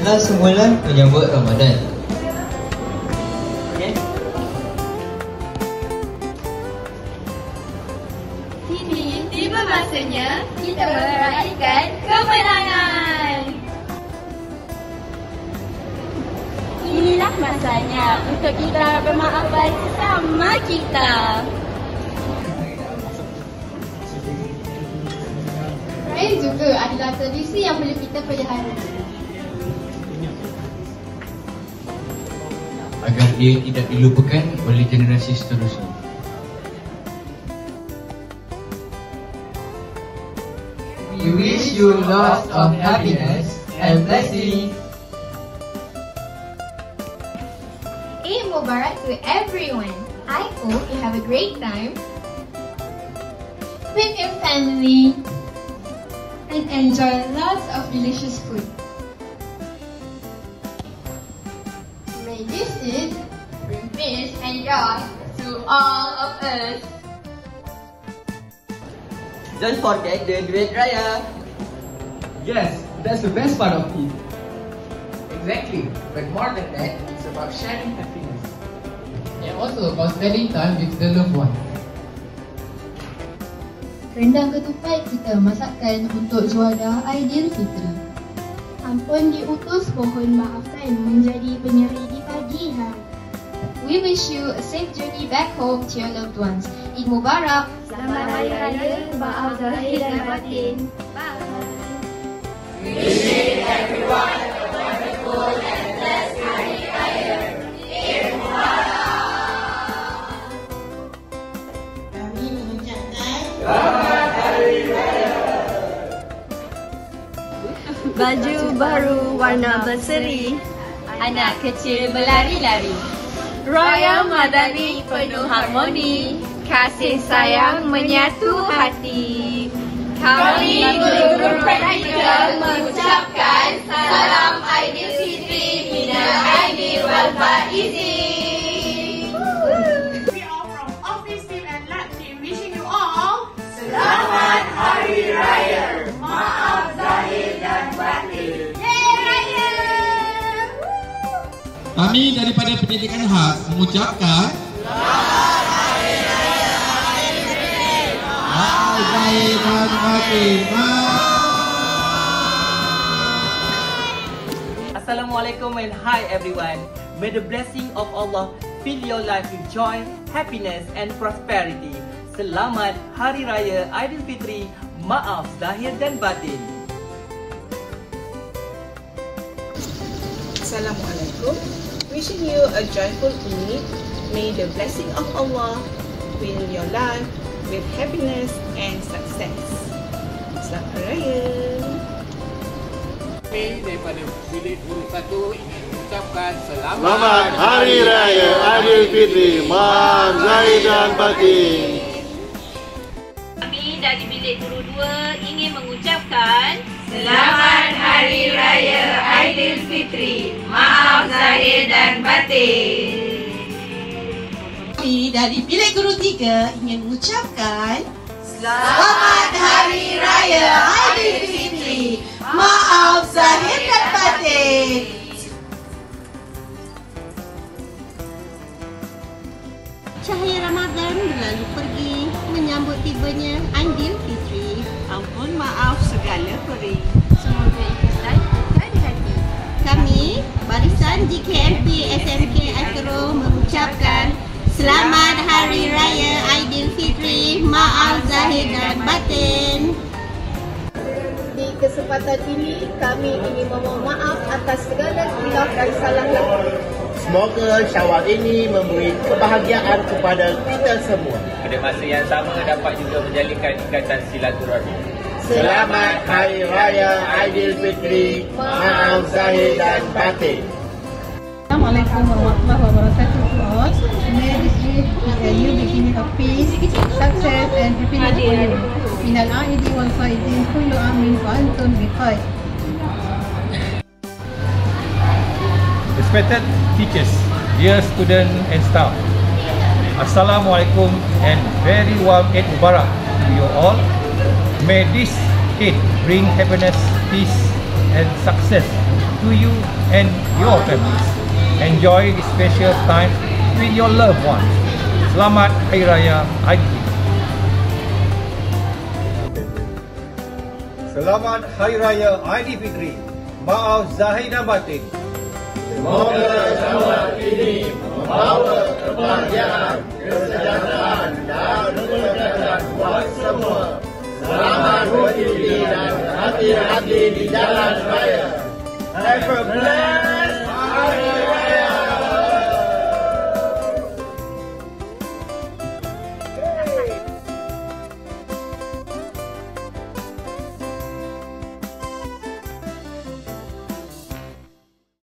kita semula menyambut Ramadan. Okay. Kini tiba masanya kita meraihkan kemenangan. Inilah masanya untuk kita bermaafkan sesama kita. Raya juga adalah tradisi yang boleh kita pelihara agar dia tidak dilupakan oleh generasi seterusnya. We wish you lots of happiness and blessings. Eid Mubarak to everyone. I hope you have a great time with your family and enjoy lots of delicious food. May this Eid bring peace and joy to all of us. Don't forget the duit raya. Yes, that's the best part of it. Exactly, but more than that, it's about sharing happiness. And also about spending time with the loved ones. Rendang ketupat kita masakkan untuk juadah Aidilfitri. Ampun diutus mohon maafkan menjadi penyeri di pagi hari. We wish you a safe journey back home to your loved ones. Eid Mubarak. Selamat Hari Raya, maaf zahir dan batin. Bye. Wishing everyone a wonderful and blessed Hari Raya. Eid Mubarak. Kami mengucapkan Selamat Hari Raya. Baju baru warna berseri, anak kecil berlari-lari. Raya Madani penuh harmoni, kasih sayang menyatu hati. Kami guru-guru praktikal mengucapkan salam Aidilfitri minal aidin wal faizin. We are from Office Team and Lab Team wishing you all Selamat Hari Raya. Maaf zahir dan batin. Kami daripada Pendidikan Khas mengucapkan Selamat Hari Raya Aidilfitri. Maaf zahir dan batin. Assalamualaikum and hi everyone. May the blessing of Allah fill your life with joy, happiness and prosperity. Selamat Hari Raya Aidilfitri. Maaf zahir dan batin. Assalamualaikum. Wishing you a joyful Eid. May the blessing of Allah fill your life with happiness and success. Selamat Hari Raya. Kami daripada Bilik Guru 1 ingin mengucapkan Selamat Hari Raya Aidilfitri. Maaf zahir dan batin. Kami dari Bilik Guru 2 ingin mengucapkan Selamat Hari Raya Aidilfitri. Maaf zahir dan batin. Kami dari Bilik Guru 3 ingin mengucapkan Selamat Hari Raya Aidilfitri. maaf zahir dan batin. Cahaya Ramadan berlalu pergi menyambut tibanya Aidilfitri. Ampun maaf segala peri. semoga ikhlas dan di hati. Kami barisan GKMP SMK Akro mengucapkan Selamat Hari Raya Aidilfitri. Maaf zahir dan batin. Di kesempatan ini kami ingin memohon maaf atas segala khilaf dan salah laku. Semoga Syawal ini memberi kebahagiaan kepada kita semua. Pada masa yang sama dapat juga menjalinkan ikatan silaturahmi. Selamat Hari Raya Aidilfitri. Maaf zahir dan batin. Assalamualaikum warahmatullahi wabarakatuh to all. May this Eid be a new beginning of peace, success and happiness for you. Minal aidin wal faizin, kullu amin wa antum bi khair. Respected teachers, dear students and staff, Assalamualaikum and very warm Eid Mubarak to you all. May this Eid bring happiness, peace and success to you and your families. Enjoy this special time with your loved ones. Selamat Hari Raya Aidilfitri. Selamat Hari Raya Aidilfitri. Maaf zahir dan batin. Semoga tahun ini membawa kebahagiaan, kesejahteraan dan keberkatan buat semua. Selamat berdiri dan hati-hati di jalan raya. Have a blessed